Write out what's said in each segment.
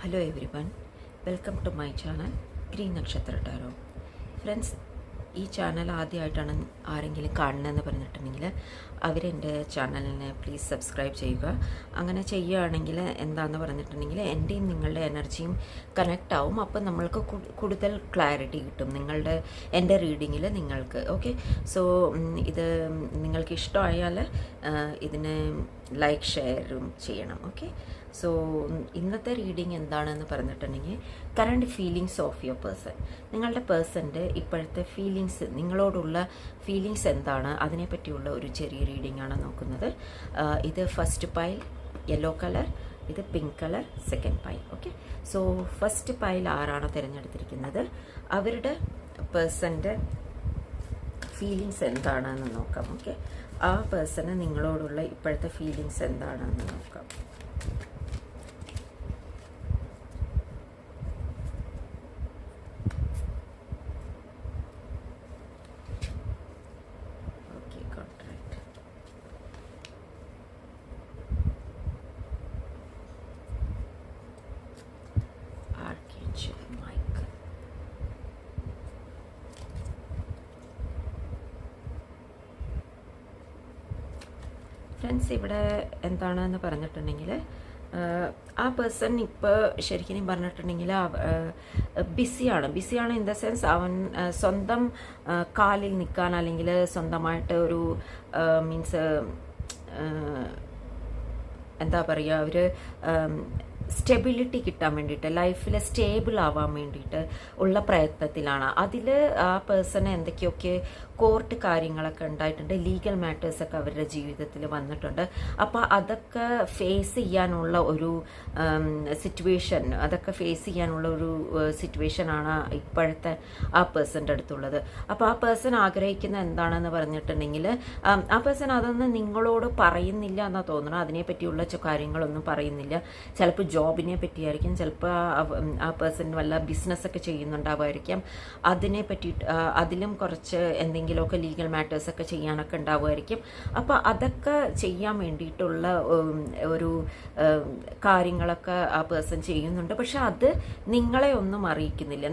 Hello everyone, welcome to my channel Green Nakshatra Tarot. Friends, ഈ channel ആദ്യമായിട്ടാണ് ആരെങ്കിലും കാണുന്നതെന്ന് പറഞ്ഞിട്ടുണ്ടെങ്കിൽ അവരെൻ്റെ ചാനലിനെ പ്ലീസ് സബ്സ്ക്രൈബ് ചെയ്യുക. അങ്ങനെ ചെയ്യുകയാണെങ്കിൽ എന്താണെന്ന് പറഞ്ഞിട്ടുണ്ടെങ്കിൽ എൻ്റെയും നിങ്ങളുടെ എനർജിയും കണക്റ്റ് ആവും. അപ്പം നമ്മൾക്ക് കൂടുതൽ ക്ലാരിറ്റി കിട്ടും എൻ്റെ റീഡിങ്ങിൽ നിങ്ങൾക്ക്. ഓക്കെ, സോ ഇത് നിങ്ങൾക്ക് ഇഷ്ടമായാൽ ഇതിനെ ലൈക്ക് ഷെയറും ചെയ്യണം. ഓക്കെ, സോ ഇന്നത്തെ റീഡിങ് എന്താണെന്ന് പറഞ്ഞിട്ടുണ്ടെങ്കിൽ current feelings of your person. നിങ്ങളുടെ പേഴ്സൻ്റെ ഇപ്പോഴത്തെ ഫീലിങ്സ്, നിങ്ങളോടുള്ള ഫീലിങ്സ് എന്താണ്, അതിനെപ്പറ്റിയുള്ള ഒരു ചെറിയ റീഡിംഗ് ആണ് നോക്കുന്നത്. ഇത് ഫസ്റ്റ് പൈൽ യെല്ലോ കളർ, ഇത് pink colour second pile. Okay, so first pile ആരാണ് തിരഞ്ഞെടുത്തിരിക്കുന്നത്, അവരുടെ പേഴ്സൻ്റെ ഫീലിങ്സ് എന്താണെന്ന് നോക്കാം. ഓക്കെ, ആ പേഴ്സണ് നിങ്ങളോടുള്ള ഇപ്പോഴത്തെ ഫീലിങ്സ് എന്താണെന്ന് നോക്കാം. ഫ്രണ്ട്സ്, ഇവിടെ എന്താണെന്ന് പറഞ്ഞിട്ടുണ്ടെങ്കിൽ ആ പേഴ്സൺ ഇപ്പോൾ ശരിക്കും പറഞ്ഞിട്ടുണ്ടെങ്കിൽ ബിസിയാണ് ഇൻ ദ സെൻസ് അവൻ സ്വന്തം കാലിൽ നിൽക്കാൻ, അല്ലെങ്കിൽ സ്വന്തമായിട്ട് ഒരു മീൻസ് എന്താ പറയുക, അവർ സ്റ്റെബിലിറ്റി കിട്ടാൻ വേണ്ടിയിട്ട്, ലൈഫിൽ സ്റ്റേബിൾ ആവാൻ വേണ്ടിയിട്ട് ഉള്ള പ്രയത്നത്തിലാണ്. അതിൽ ആ പേഴ്സണ് എന്തൊക്കെയൊക്കെ കോർട്ട് കാര്യങ്ങളൊക്കെ ഉണ്ടായിട്ടുണ്ട്, ലീഗൽ മാറ്റേഴ്സൊക്കെ അവരുടെ ജീവിതത്തിൽ വന്നിട്ടുണ്ട്. അപ്പോൾ അതൊക്കെ ഫേസ് ചെയ്യാനുള്ള ഒരു സിറ്റുവേഷൻ, സിറ്റുവേഷനാണ് ഇപ്പോഴത്തെ ആ പേഴ്സൻ്റെ അടുത്തുള്ളത്. അപ്പോൾ ആ പേഴ്സൺ ആഗ്രഹിക്കുന്ന എന്താണെന്ന് പറഞ്ഞിട്ടുണ്ടെങ്കിൽ ആ പേഴ്സൺ അതൊന്നും നിങ്ങളോട് പറയുന്നില്ല എന്നാണ് തോന്നുന്നത്. അതിനെപ്പറ്റിയുള്ള കാര്യങ്ങളൊന്നും പറയുന്നില്ല. ചിലപ്പോൾ ജോബിനെ പറ്റിയായിരിക്കും, ചിലപ്പോൾ ആ പേഴ്സൺ വല്ല ബിസിനസ്സൊക്കെ ചെയ്യുന്നുണ്ടാവുമായിരിക്കാം. അതിനെ പറ്റിയിട്ട് അതിലും കുറച്ച് എന്തെങ്കിലുമൊക്കെ ലീഗൽ മാറ്റേഴ്സൊക്കെ ചെയ്യാനൊക്കെ ഉണ്ടാവുമായിരിക്കും. അപ്പോൾ അതൊക്കെ ചെയ്യാൻ വേണ്ടിയിട്ടുള്ള ഒരു കാര്യങ്ങളൊക്കെ ആ പേഴ്സൺ ചെയ്യുന്നുണ്ട്. പക്ഷെ അത് നിങ്ങളെ ഒന്നും അറിയിക്കുന്നില്ല.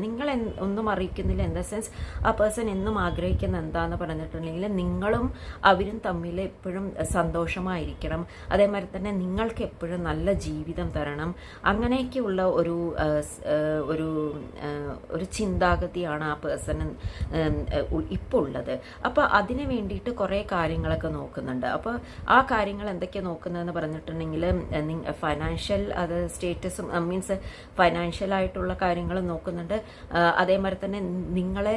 ഇൻ ദ സെൻസ് ആ പേഴ്സൺ എന്നും ആഗ്രഹിക്കുന്ന എന്താന്ന് പറഞ്ഞിട്ടുണ്ടെങ്കിൽ നിങ്ങളും അവരും തമ്മിൽ എപ്പോഴും സന്തോഷമായിരിക്കണം. അതേമാതിരി തന്നെ നിങ്ങൾക്ക് എപ്പോഴും നല്ല ജീവിതം തരണം. അങ്ങനെയൊക്കെയുള്ള ഒരു ചിന്താഗതിയാണ് ആ പേഴ്സൺ ഇപ്പോൾ ഉള്ളത്. അപ്പോൾ അതിന് വേണ്ടിയിട്ട് കുറേ കാര്യങ്ങളൊക്കെ നോക്കുന്നുണ്ട്. അപ്പോൾ ആ കാര്യങ്ങൾ എന്തൊക്കെയാണ് നോക്കുന്നതെന്ന് പറഞ്ഞിട്ടുണ്ടെങ്കിൽ ഫൈനാൻഷ്യൽ സ്റ്റേറ്റസും മീൻസ് ഫൈനാൻഷ്യലായിട്ടുള്ള കാര്യങ്ങളും നോക്കുന്നുണ്ട്. അതേമാതിരി തന്നെ നിങ്ങളെ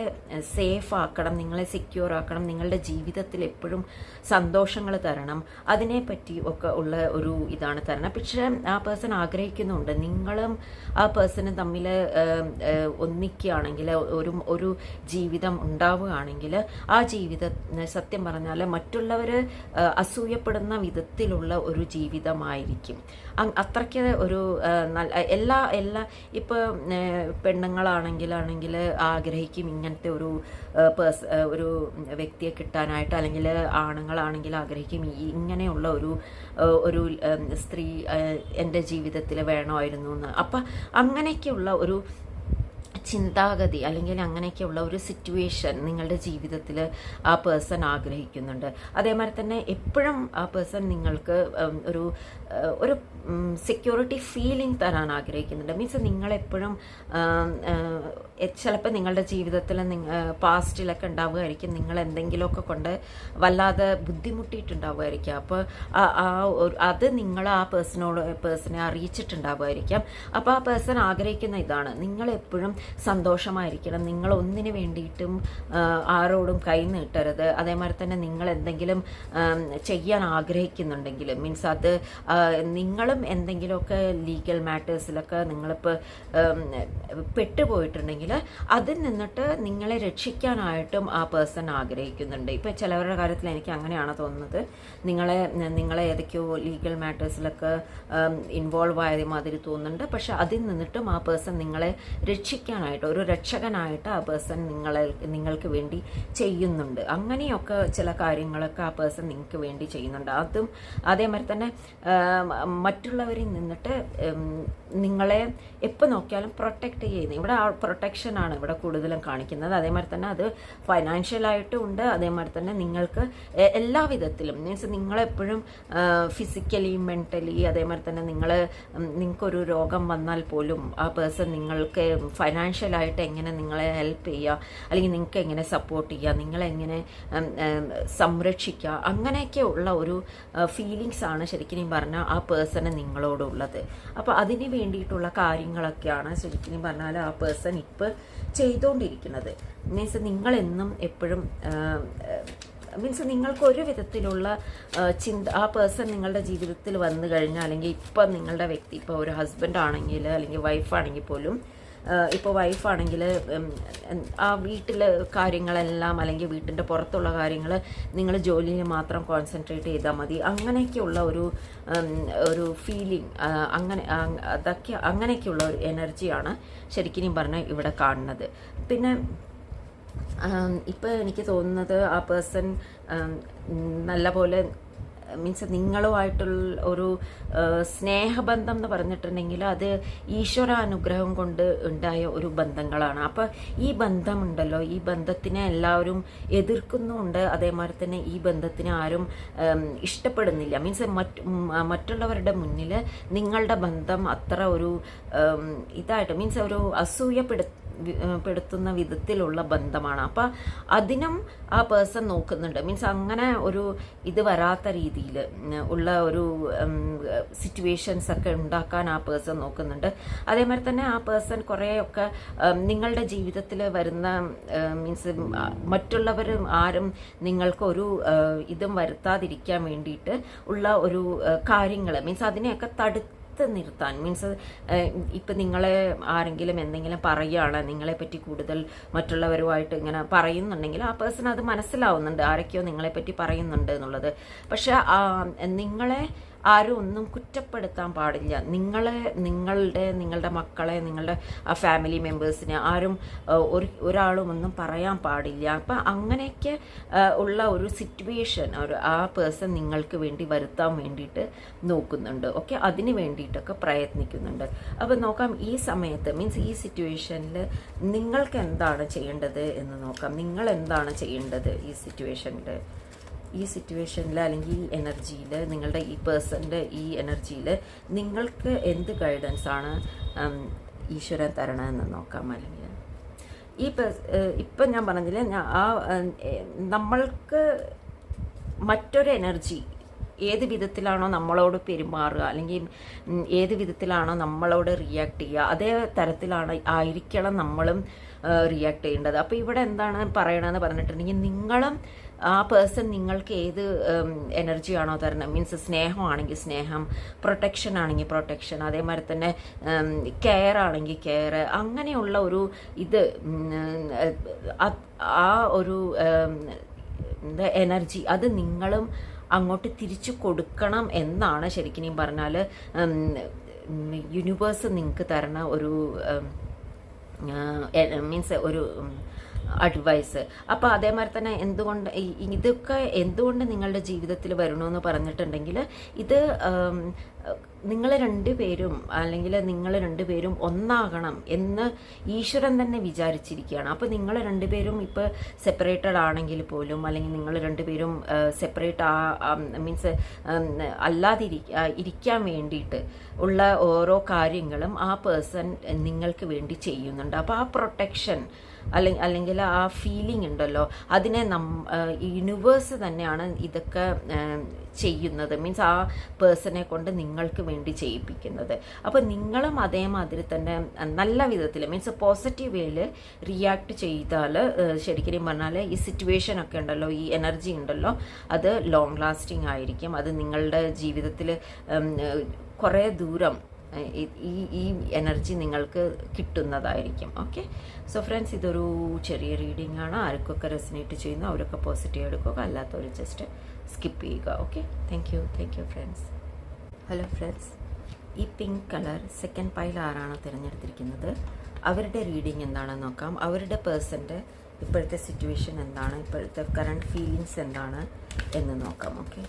സേഫ് ആക്കണം, നിങ്ങളെ സെക്യൂർ ആക്കണം, നിങ്ങളുടെ ജീവിതത്തിൽ എപ്പോഴും സന്തോഷങ്ങൾ തരണം, അതിനെപ്പറ്റി ഒക്കെ ഉള്ള ഒരു ഇതാണ് തരണം. പക്ഷേ ആ പേഴ്സൺ ആഗ്രഹിക്കുന്നുണ്ട് നിങ്ങളും ആ പേഴ്സണും തമ്മിൽ ഒന്നിക്കുകയാണെങ്കിൽ, ഒരു ജീവിതം ഉണ്ടാവുകയാണെങ്കിൽ ആ ജീവിതം സത്യം പറഞ്ഞാൽ മറ്റുള്ളവർ അസൂയപ്പെടുന്ന വിധത്തിലുള്ള ഒരു ജീവിതമായിരിക്കും. അത്രയ്ക്ക് ഒരു എല്ലാ ഇപ്പോൾ പെണ്ണുങ്ങളാണെങ്കിൽ ആഗ്രഹിക്കും ഇങ്ങനത്തെ ഒരു വ്യക്തിയെ കിട്ടാനായിട്ട്, അല്ലെങ്കിൽ ആണുങ്ങളാണെങ്കിൽ ആഗ്രഹിക്കും ഇങ്ങനെയുള്ള ഒരു സ്ത്രീ എൻ്റെ ജീവിതത്തിൽ വേണമായിരുന്നു എന്ന്. അപ്പം അങ്ങനെയൊക്കെയുള്ള ഒരു ചിന്താഗതി, അല്ലെങ്കിൽ അങ്ങനെയൊക്കെയുള്ള ഒരു സിറ്റുവേഷൻ നിങ്ങളുടെ ജീവിതത്തിൽ ആ പേഴ്സൺ ആഗ്രഹിക്കുന്നുണ്ട്. അതേമാതിരി തന്നെ എപ്പോഴും ആ പേഴ്സൺ നിങ്ങൾക്ക് ഒരു സെക്യൂരിറ്റി ഫീലിംഗ് തരാൻ ആഗ്രഹിക്കുന്നുണ്ട്. മീൻസ് നിങ്ങളെപ്പോഴും ചിലപ്പോൾ നിങ്ങളുടെ ജീവിതത്തിൽ പാസ്റ്റിലൊക്കെ ഉണ്ടാവുമായിരിക്കും, നിങ്ങൾ എന്തെങ്കിലുമൊക്കെ കൊണ്ട് വല്ലാതെ ബുദ്ധിമുട്ടിയിട്ടുണ്ടാവുമായിരിക്കാം. അപ്പോൾ അത് നിങ്ങൾ ആ പേഴ്സണെ അറിയിച്ചിട്ടുണ്ടാവുമായിരിക്കാം. അപ്പോൾ ആ പേഴ്സൺ ആഗ്രഹിക്കുന്ന ഇതാണ്, നിങ്ങളെപ്പോഴും സന്തോഷമായിരിക്കണം, നിങ്ങൾ ഒന്നിനു വേണ്ടിയിട്ടും ആരോടും കൈ നീട്ടരുത്. അതേമാതിരി തന്നെ നിങ്ങൾ എന്തെങ്കിലും ചെയ്യാൻ ആഗ്രഹിക്കുന്നുണ്ടെങ്കിൽ, മീൻസ് അത് നിങ്ങളും എന്തെങ്കിലുമൊക്കെ ലീഗൽ മാറ്റേഴ്സിലൊക്കെ നിങ്ങളിപ്പോൾ പെട്ടുപോയിട്ടുണ്ടെങ്കിൽ അതിൽ നിന്നിട്ട് നിങ്ങളെ രക്ഷിക്കാനായിട്ടും ആ പേഴ്സൺ ആഗ്രഹിക്കുന്നുണ്ട്. ഇപ്പോൾ ചിലവരുടെ കാര്യത്തിൽ എനിക്ക് അങ്ങനെയാണ് തോന്നുന്നത്, നിങ്ങളെ ഏതൊക്കെയോ ലീഗൽ മാറ്റേഴ്സിലൊക്കെ ഇൻവോൾവ് ആയ മാതിരി തോന്നുന്നുണ്ട്. പക്ഷെ അതിൽ നിന്നിട്ടും ആ പേഴ്സൺ നിങ്ങളെ രക്ഷിക്കാൻ പ്രൊട്ടക്ഷനായിട്ട്, ഒരു രക്ഷകനായിട്ട് ആ പേഴ്സൺ നിങ്ങൾക്ക് വേണ്ടി ചെയ്യുന്നുണ്ട്. അങ്ങനെയൊക്കെ ചില കാര്യങ്ങളൊക്കെ ആ പേഴ്സൺ നിങ്ങൾക്ക് വേണ്ടി ചെയ്യുന്നുണ്ട്. അതും അതേമാതിരി തന്നെ മറ്റുള്ളവരിൽ നിന്നിട്ട് നിങ്ങളെ എപ്പോൾ നോക്കിയാലും പ്രൊട്ടക്റ്റ് ചെയ്യുന്നത്. ഇവിടെ ആ പ്രൊട്ടക്ഷനാണ് ഇവിടെ കൂടുതലും കാണിക്കുന്നത്. അതേമാതിരി തന്നെ അത് ഫൈനാൻഷ്യലായിട്ടും ഉണ്ട്. അതേമാതിരി തന്നെ നിങ്ങൾക്ക് എല്ലാ വിധത്തിലും മീൻസ് നിങ്ങളെപ്പോഴും ഫിസിക്കലി, മെൻ്റലി, അതേമാതിരി തന്നെ നിങ്ങൾക്കൊരു രോഗം വന്നാൽ പോലും ആ പേഴ്സൺ നിങ്ങൾക്ക് ഫൈനാൻഷ്യലായിട്ട് എങ്ങനെ നിങ്ങളെ ഹെൽപ്പ് ചെയ്യുക, അല്ലെങ്കിൽ നിങ്ങൾക്ക് എങ്ങനെ സപ്പോർട്ട് ചെയ്യുക, നിങ്ങളെങ്ങനെ സംരക്ഷിക്കുക, അങ്ങനെയൊക്കെ ഉള്ള ഒരു ഫീലിങ്സ് ആണ് ശരിക്കും പറഞ്ഞാൽ ആ പേഴ്സണ് നിങ്ങളോടുള്ളത്. അപ്പോൾ അതിന് വേണ്ടിയിട്ടുള്ള കാര്യങ്ങളൊക്കെയാണ് ശരിക്കും പറഞ്ഞാൽ ആ പേഴ്സൺ ഇപ്പോൾ ചെയ്തുകൊണ്ടിരിക്കുന്നത്. മീൻസ് നിങ്ങളെന്നും എപ്പോഴും മീൻസ് നിങ്ങൾക്ക് ഒരു വിധത്തിലുള്ള ആ പേഴ്സൺ നിങ്ങളുടെ ജീവിതത്തിൽ വന്നു കഴിഞ്ഞാൽ, അല്ലെങ്കിൽ ഇപ്പം നിങ്ങളുടെ വ്യക്തി ഇപ്പോൾ ഒരു ഹസ്ബൻഡ് ആണെങ്കിൽ അല്ലെങ്കിൽ വൈഫാണെങ്കിൽ പോലും, ഇപ്പോൾ വൈഫാണെങ്കിൽ ആ വീട്ടിലെ കാര്യങ്ങളെല്ലാം അല്ലെങ്കിൽ വീട്ടിൻ്റെ പുറത്തുള്ള കാര്യങ്ങൾ നിങ്ങൾ ജോലിയിൽ മാത്രം കോൺസെൻട്രേറ്റ് ചെയ്താൽ മതി, അങ്ങനെയൊക്കെയുള്ള ഒരു ഫീലിംഗ്, അങ്ങനെയൊക്കെയുള്ള ഒരു എനർജിയാണ് ശരിക്കും പറഞ്ഞാൽ ഇവിടെ കാണുന്നത്. പിന്നെ ഇപ്പോൾ എനിക്ക് തോന്നുന്നത് ആ പേഴ്സൺ നല്ലപോലെ മീൻസ് നിങ്ങളുമായിട്ടുള്ള ഒരു സ്നേഹബന്ധം എന്ന് പറഞ്ഞിട്ടുണ്ടെങ്കിൽ അത് ഈശ്വരാനുഗ്രഹം കൊണ്ട് ഉണ്ടായ ഒരു ബന്ധങ്ങളാണ്. അപ്പോൾ ഈ ബന്ധമുണ്ടല്ലോ, ഈ ബന്ധത്തിനെ എല്ലാവരും എതിർക്കുന്നുമുണ്ട്. അതേമാതിരി തന്നെ ഈ ബന്ധത്തിനെ ആരും ഇഷ്ടപ്പെടുന്നില്ല. മീൻസ് മറ്റുള്ളവരുടെ മുന്നിൽ നിങ്ങളുടെ ബന്ധം അത്ര ഒരു ഇതായിട്ട് മീൻസ് ഒരു അസൂയപ്പെടുത്തുന്ന വിധത്തിലുള്ള ബന്ധമാണ്. അപ്പം അതിനും ആ പേഴ്സൺ നോക്കുന്നുണ്ട്. മീൻസ് അങ്ങനെ ഒരു ഇത് വരാത്ത രീതിയിൽ ഉള്ള ഒരു സിറ്റുവേഷൻസ് ഒക്കെ ഉണ്ടാക്കാൻ ആ പേഴ്സൺ നോക്കുന്നുണ്ട്. അതേമാതിരി തന്നെ ആ പേഴ്സൺ കുറേയൊക്കെ നിങ്ങളുടെ ജീവിതത്തിൽ വരുന്ന മീൻസ് മറ്റുള്ളവർ ആരും നിങ്ങൾക്കൊരു ഇതും വരുത്താതിരിക്കാൻ വേണ്ടിയിട്ട് ഉള്ള ഒരു കാര്യങ്ങൾ മീൻസ് അതിനെയൊക്കെ നിർത്താൻ മീൻസ് ഇപ്പം നിങ്ങളെ ആരെങ്കിലും എന്തെങ്കിലും പറയുകയാണ്, നിങ്ങളെപ്പറ്റി കൂടുതൽ മറ്റുള്ളവരുമായിട്ട് ഇങ്ങനെ പറയുന്നുണ്ടെങ്കിൽ ആ പേഴ്സൺ അത് മനസ്സിലാവുന്നുണ്ട്, ആരൊക്കെയോ നിങ്ങളെപ്പറ്റി പറയുന്നുണ്ട് എന്നുള്ളത്. പക്ഷെ നിങ്ങളെ ആരും ഒന്നും കുറ്റപ്പെടുത്താൻ പാടില്ല. നിങ്ങളുടെ മക്കളെ, നിങ്ങളുടെ ആ ഫാമിലി മെമ്പേഴ്സിനെ ആരും ഒരാളും ഒന്നും പറയാൻ പാടില്ല. അപ്പം അങ്ങനെയൊക്കെ ഉള്ള ഒരു സിറ്റുവേഷൻ ആ പേഴ്സൺ നിങ്ങൾക്ക് വേണ്ടി വരുത്താൻ വേണ്ടിയിട്ട് നോക്കുന്നുണ്ട്. ഓക്കെ, അതിന് വേണ്ടിയിട്ടൊക്കെ പ്രയത്നിക്കുന്നുണ്ട്. അപ്പോൾ നോക്കാം ഈ സമയത്ത് മീൻസ് ഈ സിറ്റുവേഷനിൽ നിങ്ങൾക്ക് എന്താണ് ചെയ്യേണ്ടത് എന്ന് നോക്കാം. നിങ്ങൾ എന്താണ് ചെയ്യേണ്ടത് ഈ സിറ്റുവേഷനിൽ അല്ലെങ്കിൽ ഈ എനർജിയിൽ, നിങ്ങളുടെ ഈ പേഴ്സൻ്റെ ഈ എനർജിയിൽ നിങ്ങൾക്ക് എന്ത് ഗൈഡൻസ് ആണ് ഈശ്വരൻ തരണമെന്ന് നോക്കാം. അല്ലെങ്കിൽ ഇപ്പം ഞാൻ പറഞ്ഞില്ലേ, നമ്മൾക്ക് മറ്റൊരു എനർജി ഏത് വിധത്തിലാണോ നമ്മളോട് പെരുമാറുക, അല്ലെങ്കിൽ ഏത് വിധത്തിലാണോ നമ്മളോട് റിയാക്ട് ചെയ്യുക, അതേ ആയിരിക്കണം നമ്മളും റിയാക്ട് ചെയ്യേണ്ടത്. അപ്പോൾ ഇവിടെ എന്താണ് പറയണമെന്ന് പറഞ്ഞിട്ടുണ്ടെങ്കിൽ, നിങ്ങളും ആ പേഴ്സൺ നിങ്ങൾക്ക് ഏത് എനർജിയാണോ തരണം, മീൻസ് സ്നേഹമാണെങ്കിൽ സ്നേഹം, പ്രൊട്ടക്ഷൻ ആണെങ്കിൽ പ്രൊട്ടക്ഷൻ, അതേമാതിരി തന്നെ കെയർ ആണെങ്കിൽ കെയർ, അങ്ങനെയുള്ള ഒരു ഇത് ആ ഒരു എനർജി അത് നിങ്ങളും അങ്ങോട്ട് തിരിച്ചു കൊടുക്കണം എന്നാണ് ശരിക്കും പറഞ്ഞാൽ യൂണിവേഴ്സ് നിങ്ങൾക്ക് തരണ ഒരു മീൻസ് ഒരു അഡ്വൈസ്. അപ്പോൾ അതേമാതിരി തന്നെ ഇതൊക്കെ എന്തുകൊണ്ട് നിങ്ങളുടെ ജീവിതത്തിൽ വരണമെന്ന് പറഞ്ഞിട്ടുണ്ടെങ്കിൽ, ഇത് നിങ്ങൾ രണ്ടുപേരും ഒന്നാകണം എന്ന് ഈശ്വരൻ തന്നെ വിചാരിച്ചിരിക്കുകയാണ്. അപ്പോൾ നിങ്ങൾ രണ്ടുപേരും ഇപ്പോൾ സെപ്പറേറ്റഡ് ആണെങ്കിൽ പോലും, അല്ലെങ്കിൽ നിങ്ങൾ രണ്ടുപേരും സെപ്പറേറ്റ് മീൻസ് ഇരിക്കാൻ വേണ്ടിയിട്ട് ഉള്ള ഓരോ കാര്യങ്ങളും ആ പേഴ്സൺ നിങ്ങൾക്ക് വേണ്ടി ചെയ്യുന്നുണ്ട്. അപ്പോൾ ആ പ്രൊട്ടക്ഷൻ അല്ലെങ്കിൽ ആ ഫീലിംഗ് ഉണ്ടല്ലോ, അതിനെ യൂണിവേഴ്സ് തന്നെയാണ് ഇതൊക്കെ ചെയ്യുന്നത്. മീൻസ് ആ പേഴ്സണെ കൊണ്ട് നിങ്ങൾക്ക് വേണ്ടി ചെയ്യിപ്പിക്കുന്നത്. അപ്പോൾ നിങ്ങളും അതേമാതിരി തന്നെ നല്ല വിധത്തിൽ മീൻസ് പോസിറ്റീവ് വേയിൽ റിയാക്ട് ചെയ്താൽ ശരിക്കും പറഞ്ഞാൽ ഈ സിറ്റുവേഷനൊക്കെ ഉണ്ടല്ലോ, ഈ എനർജി ഉണ്ടല്ലോ, അത് ലോങ് ലാസ്റ്റിംഗ് ആയിരിക്കും. അത് നിങ്ങളുടെ ജീവിതത്തിൽ കുറേ ദൂരം ഈ എനർജി നിങ്ങൾക്ക് കിട്ടുന്നതായിരിക്കും. ഓക്കെ, സോ ഫ്രണ്ട്സ്, ഇതൊരു ചെറിയ റീഡിംഗ് ആണ്. ആർക്കൊക്കെ റെസിനേറ്റ് ചെയ്യുന്നു അവരൊക്കെ പോസിറ്റീവ് എടുക്കുക, അല്ലാത്തവർ ജസ്റ്റ് സ്കിപ്പ് ചെയ്യുക. Okay, thank you friends. Hello friends, ഈ പിങ്ക് കളർ സെക്കൻഡ് പൈൽ ആരാണ് തിരഞ്ഞെടുത്തിരിക്കുന്നത് അവരുടെ റീഡിങ് എന്താണെന്ന് നോക്കാം. അവരുടെ പേഴ്സൻ്റെ ഇപ്പോഴത്തെ സിറ്റുവേഷൻ എന്താണ്, ഇപ്പോഴത്തെ കറണ്ട് ഫീലിങ്സ് എന്താണ് എന്ന് നോക്കാം. ഓക്കെ,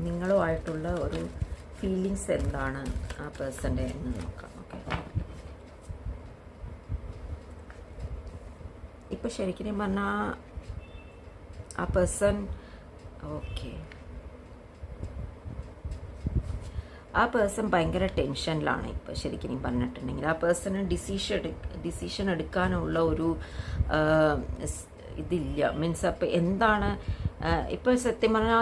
നിങ്ങളുമായിട്ടുള്ള ഒരു ഫീലിങ്സ് എന്താണ് ആ പേഴ്സൻ്റെ എന്ന് നോക്കാം. ഓക്കെ, ഇപ്പോൾ ശരിക്കും പറഞ്ഞാൽ ആ പേഴ്സൺ ആ പേഴ്സൺ ഭയങ്കര ടെൻഷനിലാണ് ഇപ്പോൾ ശരിക്കും പറഞ്ഞിട്ടുണ്ടെങ്കിൽ. ആ പേഴ്സണ് ഡിസിഷൻ എടുക്കാനുള്ള ഒരു ഇതില്ല. മീൻസ് അപ്പോൾ എന്താണ് ഇപ്പോൾ സത്യം പറഞ്ഞാൽ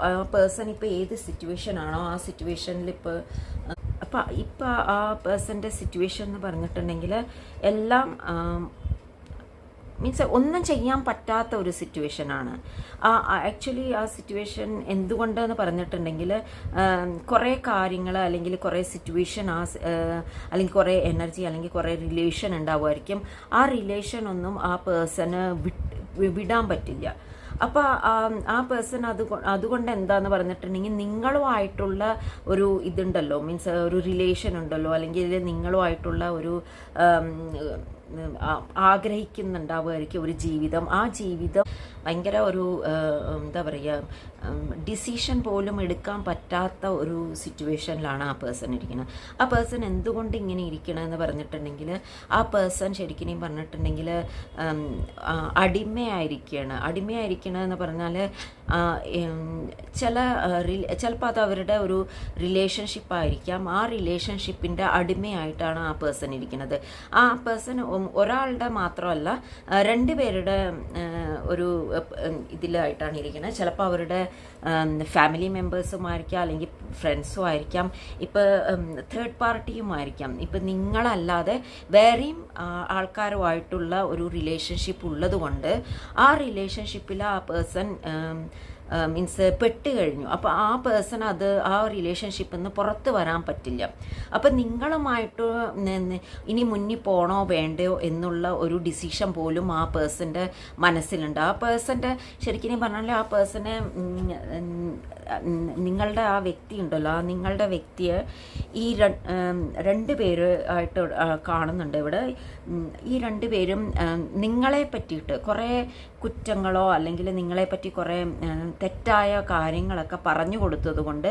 ആ പേഴ്സൺ ഇപ്പോൾ ഏത് സിറ്റുവേഷനാണോ ആ സിറ്റുവേഷനിൽ ഇപ്പോൾ ആ പേഴ്സൻ്റെ സിറ്റുവേഷൻ എന്ന് പറഞ്ഞിട്ടുണ്ടെങ്കിൽ എല്ലാം മീൻസ് ഒന്നും ചെയ്യാൻ പറ്റാത്ത ഒരു സിറ്റുവേഷനാണ്. ആക്ച്വലി ആ സിറ്റുവേഷൻ എന്തുകൊണ്ടെന്ന് പറഞ്ഞിട്ടുണ്ടെങ്കിൽ കുറേ കാര്യങ്ങൾ അല്ലെങ്കിൽ കുറേ സിറ്റുവേഷൻ അല്ലെങ്കിൽ കുറേ എനർജി അല്ലെങ്കിൽ കുറേ റിലേഷൻ ഉണ്ടാവുമായിരിക്കും. ആ റിലേഷൻ ഒന്നും ആ പേഴ്സണ് വിടാൻ പറ്റില്ല. അപ്പോൾ ആ പേഴ്സൺ അതുകൊണ്ട് എന്താന്ന് പറഞ്ഞിട്ടുണ്ടെങ്കിൽ നിങ്ങളുമായിട്ടുള്ള ഒരു ഇതുണ്ടല്ലോ, മീൻസ് ഒരു റിലേഷൻ ഉണ്ടല്ലോ, അല്ലെങ്കിൽ നിങ്ങളുമായിട്ടുള്ള ഒരു ആഗ്രഹിക്കുന്നുണ്ടാവുമായിരിക്കും ഒരു ജീവിതം. ആ ജീവിതം ഭയങ്കര ഒരു എന്താ പറയുക, ഡിസിഷൻ പോലും എടുക്കാൻ പറ്റാത്ത ഒരു സിറ്റുവേഷനിലാണ് ആ പേഴ്സൺ ഇരിക്കുന്നത്. ആ പേഴ്സൺ എന്തുകൊണ്ട് ഇങ്ങനെ ഇരിക്കണമെന്ന് പറഞ്ഞിട്ടുണ്ടെങ്കിൽ ആ പേഴ്സൺ ശരിക്കും പറഞ്ഞിട്ടുണ്ടെങ്കിൽ അടിമയായിരിക്കണമെന്ന് പറഞ്ഞാൽ ചിലപ്പോൾ അത് അവരുടെ ഒരു റിലേഷൻഷിപ്പായിരിക്കാം. ആ റിലേഷൻഷിപ്പിൻ്റെ അടിമയായിട്ടാണ് ആ പേഴ്സൺ ഇരിക്കുന്നത്. ആ പേഴ്സൺ ഒരാളുടെ മാത്രമല്ല, രണ്ടുപേരുടെ ഒരു ഇതിലായിട്ടാണ് ഇരിക്കുന്നത്. ചിലപ്പോൾ അവരുടെ ഫാമിലി മെമ്പേഴ്സുമായിരിക്കാം, അല്ലെങ്കിൽ ഫ്രണ്ട്സും ആയിരിക്കാം, ഇപ്പോൾ തേർഡ് പാർട്ടിയും ആയിരിക്കാം. ഇപ്പം നിങ്ങളല്ലാതെ വേറെയും ആൾക്കാരുമായിട്ടുള്ള ഒരു റിലേഷൻഷിപ്പ് ഉള്ളത് കൊണ്ട് ആ റിലേഷൻഷിപ്പിൽ ആ പേഴ്സൺ മീൻസ് പെട്ട് കഴിഞ്ഞു. അപ്പോൾ ആ പേഴ്സൺ ആ റിലേഷൻഷിപ്പിൽ നിന്ന് പുറത്ത് വരാൻ പറ്റില്ല. അപ്പം നിങ്ങളുമായിട്ട് ഇനി മുന്നിൽ പോകണോ വേണ്ടയോ എന്നുള്ള ഒരു ഡിസിഷൻ പോലും ആ പേഴ്സൻ്റെ മനസ്സിലുണ്ട്. ആ പേഴ്സൻ്റെ ശരിക്കും പറഞ്ഞാൽ ആ പേഴ്സനെ നിങ്ങളുടെ ആ വ്യക്തി ഉണ്ടല്ലോ, ആ നിങ്ങളുടെ വ്യക്തിയെ ഈ രണ്ട് പേരായിട്ട് കാണുന്നുണ്ട് ഇവിടെ. ഈ രണ്ടുപേരും നിങ്ങളെ പറ്റിയിട്ട് കുറേ കുറ്റങ്ങളോ അല്ലെങ്കിൽ നിങ്ങളെപ്പറ്റി കുറേ തെറ്റായ കാര്യങ്ങളൊക്കെ പറഞ്ഞു കൊടുത്തത് കൊണ്ട്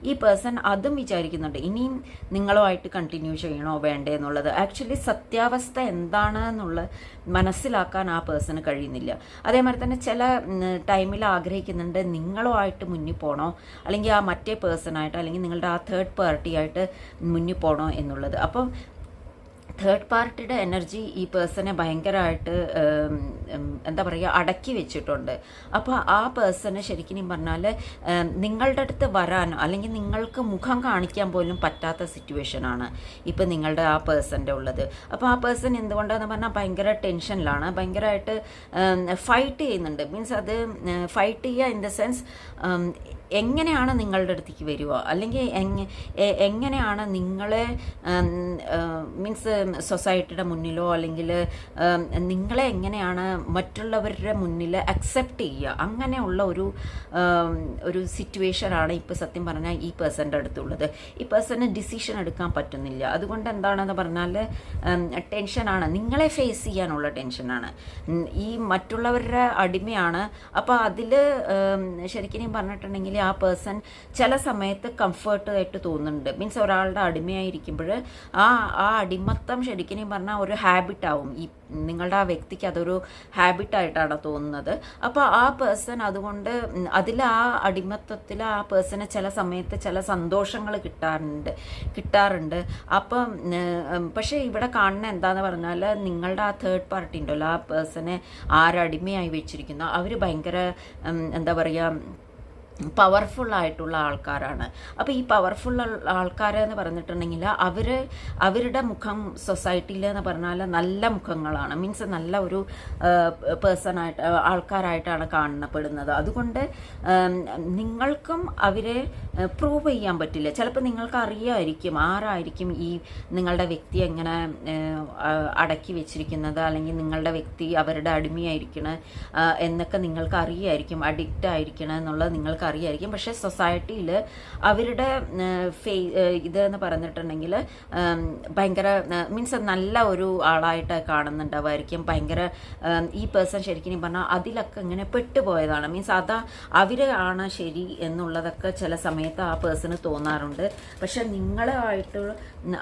ഈ പേഴ്സൺ അതും വിചാരിക്കുന്നുണ്ട് ഇനിയും നിങ്ങളുമായിട്ട് കണ്ടിന്യൂ ചെയ്യണോ വേണ്ടേ എന്നുള്ളത്. ആക്ച്വലി സത്യാവസ്ഥ എന്താണ് എന്നുള്ള മനസ്സിലാക്കാൻ ആ പേഴ്സണ് കഴിയുന്നില്ല. അതേമാതിരി തന്നെ ചില ടൈമിൽ ആഗ്രഹിക്കുന്നുണ്ട് നിങ്ങളുമായിട്ട് മുന്നിൽ പോകണോ അല്ലെങ്കിൽ ആ മറ്റേ പേഴ്സണായിട്ട് അല്ലെങ്കിൽ നിങ്ങളുടെ ആ തേർഡ് പാർട്ടിയായിട്ട് മുന്നിൽ പോകണോ എന്നുള്ളത്. അപ്പം തേർഡ് പാർട്ടിയുടെ എനർജി ഈ പേഴ്സണെ ഭയങ്കരമായിട്ട് എന്താ പറയുക അടക്കി വെച്ചിട്ടുണ്ട്. അപ്പോൾ ആ പേഴ്സണ് ശരിക്കും പറഞ്ഞാൽ നിങ്ങളുടെ അടുത്ത് വരാനോ അല്ലെങ്കിൽ നിങ്ങൾക്ക് മുഖം കാണിക്കാൻ പോലും പറ്റാത്ത സിറ്റുവേഷനാണ് ഇപ്പം നിങ്ങളുടെ ആ പേഴ്സൻ്റെ ഉള്ളത്. അപ്പോൾ ആ പേഴ്സൺ എന്തുകൊണ്ടാണെന്ന് പറഞ്ഞാൽ ഭയങ്കര ടെൻഷനിലാണ്, ഭയങ്കരമായിട്ട് ഫൈറ്റ് ചെയ്യുന്നുണ്ട്. മീൻസ് അത് ഫൈറ്റ് ചെയ്യുക ഇൻ ദ സെൻസ് എങ്ങനെയാണ് നിങ്ങളുടെ അടുത്തേക്ക് വരിക, അല്ലെങ്കിൽ എങ്ങനെയാണ് നിങ്ങളെ മീൻസ് സൊസൈറ്റിയുടെ മുന്നിലോ അല്ലെങ്കിൽ നിങ്ങളെ എങ്ങനെയാണ് മറ്റുള്ളവരുടെ മുന്നിൽ അക്സെപ്റ്റ് ചെയ്യുക, അങ്ങനെയുള്ള ഒരു സിറ്റുവേഷനാണ് ഇപ്പോൾ സത്യം പറഞ്ഞാൽ ഈ പേഴ്സൻ്റെ അടുത്തുള്ളത്. ഈ പേഴ്സണ് ഡിസിഷൻ എടുക്കാൻ പറ്റുന്നില്ല. അതുകൊണ്ട് എന്താണെന്ന് പറഞ്ഞാൽ ടെൻഷനാണ്, നിങ്ങളെ ഫേസ് ചെയ്യാനുള്ള ടെൻഷനാണ്, ഈ മറ്റുള്ളവരുടെ അടിമയാണ്. അപ്പോൾ അതിൽ ശരിക്കും പറഞ്ഞിട്ടുണ്ടെങ്കിൽ ആ പേഴ്സൺ ചില സമയത്ത് കംഫർട്ടായിട്ട് തോന്നുന്നുണ്ട്. മീൻസ് ഒരാളുടെ അടിമയായിരിക്കുമ്പോൾ ആ അടിമത്തം ശരിക്കും പറഞ്ഞാൽ ഒരു ഹാബിറ്റാവും. ഈ നിങ്ങളുടെ ആ വ്യക്തിക്ക് അതൊരു ഹാബിറ്റായിട്ടാണ് തോന്നുന്നത്. അപ്പോൾ ആ പേഴ്സൺ അതുകൊണ്ട് അതിൽ ആ അടിമത്തത്തിൽ ആ പേഴ്സണ് ചില സമയത്ത് ചില സന്തോഷങ്ങൾ കിട്ടാറുണ്ട്. അപ്പം പക്ഷേ ഇവിടെ കാണുന്ന എന്താന്ന് പറഞ്ഞാൽ നിങ്ങളുടെ ആ തേർഡ് പാർട്ടി ഉണ്ടല്ലോ, ആ പേഴ്സണെ ആരടിമയായി വെച്ചിരിക്കുന്നു, അവർ ഭയങ്കര എന്താ പറയുക പവർഫുള്ളായിട്ടുള്ള ആൾക്കാരാണ്. അപ്പോൾ ഈ പവർഫുൾ ആൾക്കാരെന്ന് പറഞ്ഞിട്ടുണ്ടെങ്കിൽ അവരുടെ മുഖം സൊസൈറ്റിയിൽ എന്ന് പറഞ്ഞാൽ നല്ല മുഖങ്ങളാണ്. മീൻസ് നല്ല ഒരു ആൾക്കാരായിട്ടാണ് കാണപ്പെടുന്നത്. അതുകൊണ്ട് നിങ്ങൾക്കും അവരെ പ്രൂവ് ചെയ്യാൻ പറ്റില്ല. ചിലപ്പോൾ നിങ്ങൾക്ക് അറിയാമായിരിക്കും ആരായിരിക്കും ഈ നിങ്ങളുടെ വ്യക്തി എങ്ങനെ അടക്കി വെച്ചിരിക്കുന്നത്, അല്ലെങ്കിൽ നിങ്ങളുടെ വ്യക്തി അവരുടെ അടിമയായിരിക്കണം എന്നൊക്കെ നിങ്ങൾക്ക് അറിയായിരിക്കും, അഡിക്റ്റ് ആയിരിക്കണം എന്നുള്ളത് നിങ്ങൾക്ക് അറിയായിരിക്കും. പക്ഷേ സൊസൈറ്റിയിൽ അവരുടെ ഇതെന്ന് പറഞ്ഞിട്ടുണ്ടെങ്കിൽ ഭയങ്കര മീൻസ് നല്ല ഒരു ആളായിട്ട് കാണുന്നുണ്ടാവുമായിരിക്കും. ഭയങ്കര ഈ പേഴ്സൺ ശരിക്കും പറഞ്ഞാൽ അതിലൊക്കെ ഇങ്ങനെ പെട്ടുപോയതാണ്. മീൻസ് അവരാണ് ശരി എന്നുള്ളതൊക്കെ ചില സമയത്ത് ആ പേഴ്സണ് തോന്നാറുണ്ട്. പക്ഷെ നിങ്ങളായിട്ട്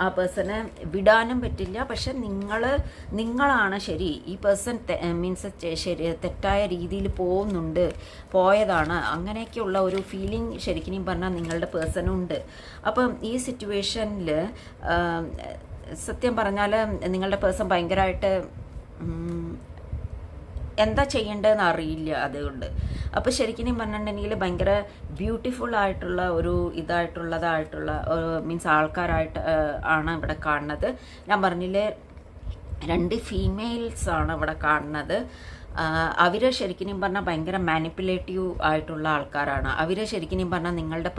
ആ പേഴ്സണെ വിടാനും പറ്റില്ല. പക്ഷെ നിങ്ങളാണ് ശരി, ഈ പേഴ്സൺ മീൻസ് ശരി തെറ്റായ രീതിയിൽ പോയതാണ്, അങ്ങനെയൊക്കെയുള്ള ഒരു ഫീലിംഗ് ശരിക്കും പറഞ്ഞാൽ നിങ്ങളുടെ പേഴ്സണുണ്ട്. അപ്പം ഈ സിറ്റുവേഷനിൽ സത്യം പറഞ്ഞാൽ നിങ്ങളുടെ പേഴ്സൺ ഭയങ്കരമായിട്ട് എന്താ ചെയ്യേണ്ടതെന്ന് അറിയില്ല. അതുകൊണ്ട് അപ്പോൾ ശരിക്കും പറഞ്ഞിട്ടുണ്ടെങ്കിൽ ഭയങ്കര ബ്യൂട്ടിഫുൾ ആയിട്ടുള്ള ഒരു ഇതായിട്ടുള്ളതായിട്ടുള്ള മീൻസ് ആൾക്കാരായിട്ട് ആണ് ഇവിടെ കാണുന്നത്. ഞാൻ പറഞ്ഞില്ലേ 2 ഫീമെയിൽസ് ആണ് ഇവിടെ കാണുന്നത്. അവർ ശരിക്കും പറഞ്ഞാൽ ഭയങ്കര മാനിപ്പുലേറ്റീവ് ആയിട്ടുള്ള ആൾക്കാരാണ്. അവർ ശരിക്കും പറഞ്ഞാൽ നിങ്ങളുടെ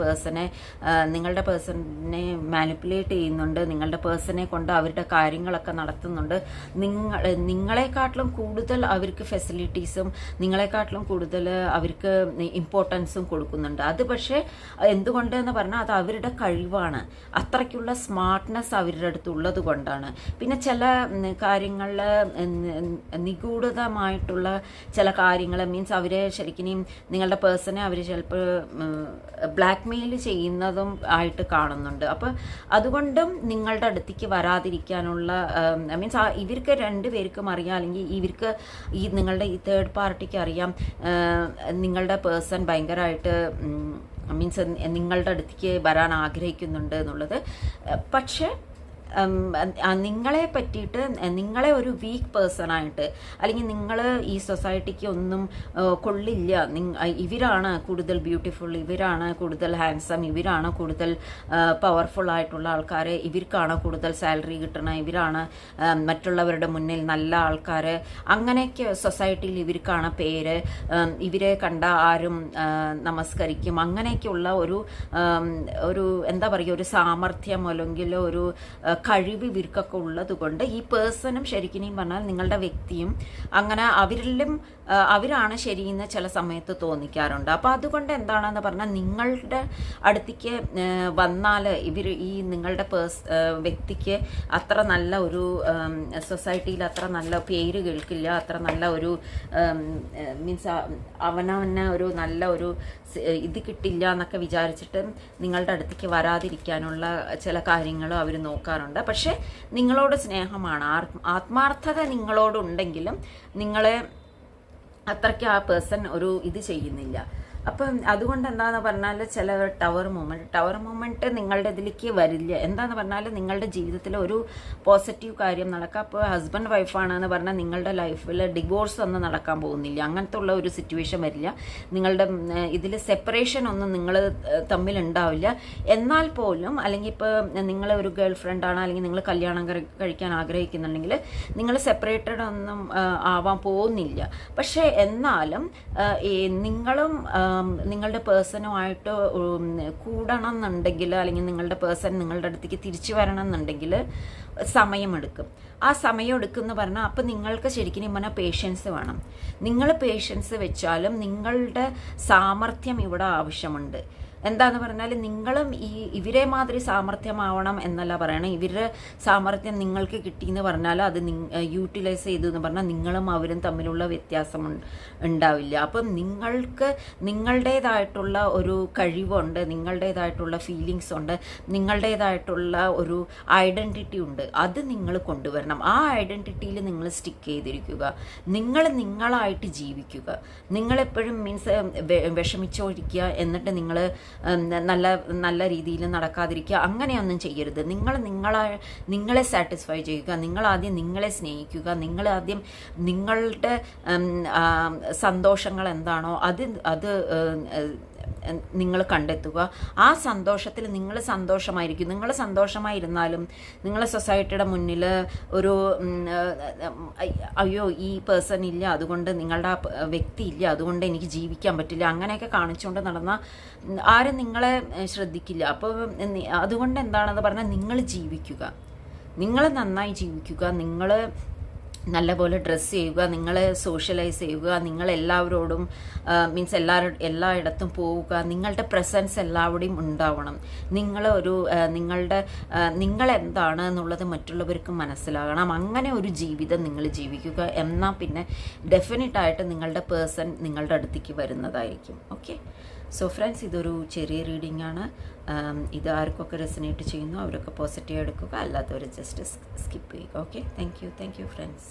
പേഴ്സണെ മാനിപ്പുലേറ്റ് ചെയ്യുന്നുണ്ട്. നിങ്ങളുടെ പേഴ്സണെ കൊണ്ട് അവരുടെ കാര്യങ്ങളൊക്കെ നടത്തുന്നുണ്ട്. നിങ്ങളെക്കാട്ടിലും കൂടുതൽ അവർക്ക് ഫെസിലിറ്റീസും നിങ്ങളെക്കാട്ടിലും കൂടുതൽ അവർക്ക് ഇമ്പോർട്ടൻസും കൊടുക്കുന്നുണ്ട്. അത് പക്ഷേ എന്തുകൊണ്ടെന്ന് പറഞ്ഞാൽ അത് അവരുടെ കഴിവാണ്. അത്രയ്ക്കുള്ള സ്മാർട്ട്നെസ് അവരുടെ അടുത്തുള്ളത് കൊണ്ടാണ്. പിന്നെ ചില കാര്യങ്ങളിൽ നിഗൂഢമായിട്ടുള്ള ചില കാര്യങ്ങൾ മീൻസ് അവരെ ശരിക്കും നിങ്ങളുടെ പേഴ്സണെ അവർ ചിലപ്പോൾ ബ്ലാക്ക് മെയിൽ ചെയ്യുന്നതും ആയിട്ട് കാണുന്നുണ്ട്. അപ്പോൾ അതുകൊണ്ടും നിങ്ങളുടെ അടുത്തേക്ക് വരാതിരിക്കാനുള്ള മീൻസ് ഇവർക്ക് 2 പേർക്കും അറിയാം, അല്ലെങ്കിൽ ഇവർക്ക് നിങ്ങളുടെ ഈ തേർഡ് പാർട്ടിക്ക് അറിയാം നിങ്ങളുടെ പേഴ്സൺ ഭയങ്കരമായിട്ട് മീൻസ് നിങ്ങളുടെ അടുത്തേക്ക് വരാൻ ആഗ്രഹിക്കുന്നുണ്ട് എന്നുള്ളത്. പക്ഷേ നിങ്ങളെ പറ്റിയിട്ട് നിങ്ങളെ ഒരു വീക്ക് പേഴ്സണായിട്ട്, അല്ലെങ്കിൽ നിങ്ങൾ ഈ സൊസൈറ്റിക്ക് ഒന്നും കൊള്ളില്ല, ഇവരാണ് കൂടുതൽ ബ്യൂട്ടിഫുൾ, ഇവരാണ് കൂടുതൽ ഹാൻസം, ഇവരാണ് കൂടുതൽ പവർഫുൾ ആയിട്ടുള്ള ആൾക്കാർ, ഇവർക്കാണ് കൂടുതൽ സാലറി കിട്ടണം, ഇവരാണ് മറ്റുള്ളവരുടെ മുന്നിൽ നല്ല ആൾക്കാർ, അങ്ങനെയൊക്കെ സൊസൈറ്റിയിൽ ഇവർക്കാണ് പേര്, ഇവരെ കണ്ട ആരും നമസ്കരിക്കും, അങ്ങനെയൊക്കെയുള്ള ഒരു എന്താ പറയുക ഒരു സാമർഥ്യം അല്ലെങ്കിൽ ഒരു കഴിവ് ഇവർക്കൊക്കെ ഉള്ളത് കൊണ്ട് ഈ പേഴ്സണും ശരിക്കും പറഞ്ഞാൽ നിങ്ങളുടെ വ്യക്തിയും അങ്ങനെ അവരാണ് ശരിയെന്ന് ചില സമയത്ത് തോന്നിക്കാറുണ്ട്. അപ്പോൾ അതുകൊണ്ട് എന്താണെന്ന് പറഞ്ഞാൽ നിങ്ങളുടെ അടുത്തേക്ക് വന്നാൽ ഈ നിങ്ങളുടെ വ്യക്തിക്ക് അത്ര നല്ല ഒരു സൊസൈറ്റിയിൽ അത്ര നല്ല പേര് കേൾക്കില്ല, അത്ര നല്ല ഒരു മീൻസ് അവനവന് ഒരു നല്ല ഒരു ഇത് കിട്ടില്ല എന്നൊക്കെ വിചാരിച്ചിട്ട് നിങ്ങളുടെ അടുത്തേക്ക് വരാതിരിക്കാനുള്ള ചില കാര്യങ്ങളും അവർ നോക്കാറുണ്ട്. പക്ഷെ നിങ്ങളോട് സ്നേഹമാണ്, ആത്മാർത്ഥത നിങ്ങളോടുണ്ടെങ്കിലും നിങ്ങളെ അത്രയ്ക്ക് ആ പേഴ്സൺ ഒരു ഇത് ചെയ്യുന്നില്ല. അപ്പം അതുകൊണ്ട് എന്താണെന്ന് പറഞ്ഞാൽ ചില ടവർ മൂമെൻറ്റ് നിങ്ങളുടെ ഇതിലേക്ക് വരില്ല. എന്താണെന്ന് പറഞ്ഞാൽ നിങ്ങളുടെ ജീവിതത്തിൽ ഒരു പോസിറ്റീവ് കാര്യം നടക്കുക. അപ്പോൾ ഹസ്ബൻഡ് വൈഫാണെന്ന് പറഞ്ഞാൽ നിങ്ങളുടെ ലൈഫിൽ ഡിവോഴ്സ് ഒന്നും നടക്കാൻ പോകുന്നില്ല, അങ്ങനത്തെ ഉള്ള ഒരു സിറ്റുവേഷൻ വരില്ല. നിങ്ങളുടെ ഇതിൽ സെപ്പറേഷൻ ഒന്നും നിങ്ങൾ തമ്മിലുണ്ടാവില്ല. എന്നാൽ പോലും അല്ലെങ്കിൽ ഇപ്പോൾ നിങ്ങൾ ഒരു ഗേൾ ഫ്രണ്ടാണ്, അല്ലെങ്കിൽ നിങ്ങൾ കല്യാണം കഴിക്കാൻ ആഗ്രഹിക്കുന്നുണ്ടെങ്കിൽ നിങ്ങൾ സെപ്പറേറ്റഡ് ഒന്നും ആവാൻ പോകുന്നില്ല. പക്ഷേ എന്നാലും നിങ്ങളും നിങ്ങളുടെ പേഴ്സണുമായിട്ട് കൂടണം എന്നുണ്ടെങ്കിൽ, അല്ലെങ്കിൽ നിങ്ങളുടെ പേഴ്സൺ നിങ്ങളുടെ അടുത്തേക്ക് തിരിച്ചു വരണം എന്നുണ്ടെങ്കിൽ സമയമെടുക്കും. ആ സമയം എടുക്കുമെന്ന് പറഞ്ഞാൽ അപ്പോൾ നിങ്ങൾക്ക് ശരിക്കും പറഞ്ഞാൽ പേഷ്യൻസ് വേണം. നിങ്ങൾ പേഷ്യൻസ് വെച്ചാലും നിങ്ങളുടെ സാമർഥ്യം ഇവിടെ ആവശ്യമുണ്ട്. എന്താന്ന് പറഞ്ഞാൽ നിങ്ങളും ഇവരെ മാതിരി സാമർഥ്യമാവണം എന്നല്ല പറയണം. ഇവരുടെ സാമർഥ്യം നിങ്ങൾക്ക് കിട്ടിയെന്ന് പറഞ്ഞാൽ അത് യൂട്ടിലൈസ് ചെയ്തു എന്ന് പറഞ്ഞാൽ നിങ്ങളും അവരും തമ്മിലുള്ള വ്യത്യാസം ഉണ്ടാവില്ല. അപ്പം നിങ്ങൾക്ക് നിങ്ങളുടേതായിട്ടുള്ള ഒരു കഴിവുണ്ട്, നിങ്ങളുടേതായിട്ടുള്ള ഫീലിങ്സ് ഉണ്ട്, നിങ്ങളുടേതായിട്ടുള്ള ഒരു ഐഡൻറ്റിറ്റി ഉണ്ട്. അത് നിങ്ങൾ കൊണ്ടുവരണം. ആ ഐഡൻറ്റിറ്റിയിൽ നിങ്ങൾ സ്റ്റിക്ക് ചെയ്തിരിക്കുക. നിങ്ങളായിട്ട് ജീവിക്കുക. നിങ്ങളെപ്പോഴും മീൻസ് വിഷമിച്ചോടിക്കുക, എന്നിട്ട് നിങ്ങൾ നല്ല രീതിയിൽ നടക്കാതിരിക്കുക, അങ്ങനെയൊന്നും ചെയ്യരുത്. നിങ്ങളെ സാറ്റിസ്ഫൈ ചെയ്യുക. നിങ്ങളാദ്യം നിങ്ങളെ സ്നേഹിക്കുക. നിങ്ങളാദ്യം നിങ്ങളുടെ സന്തോഷങ്ങൾ എന്താണോ അത് നിങ്ങൾ കണ്ടെത്തുക. ആ സന്തോഷത്തിൽ നിങ്ങൾ സന്തോഷമായിരിക്കും. നിങ്ങൾ സന്തോഷമായിരുന്നാലും നിങ്ങളെ സൊസൈറ്റിയുടെ മുന്നിൽ ഒരു അയ്യോ ഈ പേഴ്സൺ ഇല്ല, അതുകൊണ്ട് നിങ്ങളുടെ ആ വ്യക്തി ഇല്ല, അതുകൊണ്ട് എനിക്ക് ജീവിക്കാൻ പറ്റില്ല, അങ്ങനെയൊക്കെ കാണിച്ചുകൊണ്ട് നടന്ന ആരും നിങ്ങളെ ശ്രദ്ധിക്കില്ല. അപ്പോൾ അതുകൊണ്ട് എന്താണെന്ന് പറഞ്ഞാൽ നിങ്ങൾ ജീവിക്കുക, നിങ്ങൾ നന്നായി ജീവിക്കുക, നിങ്ങൾ നല്ലപോലെ ഡ്രസ്സ് ചെയ്യുക, നിങ്ങൾ സോഷ്യലൈസ് ചെയ്യുക, നിങ്ങളെല്ലാവരോടും മീൻസ് എല്ലായിടത്തും പോവുക, നിങ്ങളുടെ പ്രസൻസ് എല്ലാവരുടെയും ഉണ്ടാവണം. നിങ്ങളെന്താണ് എന്നുള്ളത് മറ്റുള്ളവർക്ക് മനസ്സിലാകണം. അങ്ങനെ ഒരു ജീവിതം നിങ്ങൾ ജീവിക്കുക. എന്നാൽ പിന്നെ ഡെഫിനറ്റായിട്ട് നിങ്ങളുടെ പേഴ്സൺ നിങ്ങളുടെ അടുത്തേക്ക് വരുന്നതായിരിക്കും. ഓക്കെ, സോ ഫ്രണ്ട്സ്, ഇതൊരു ചെറിയ റീഡിംഗ് ആണ്. ഇത് ആർക്കൊക്കെ റെസനേറ്റ് ചെയ്യുന്നു അവരൊക്കെ പോസിറ്റീവ് എടുക്കുക, അല്ലാത്തവർ ജസ്റ്റ് സ്കിപ്പ് ചെയ്യുക. Okay, thank you friends.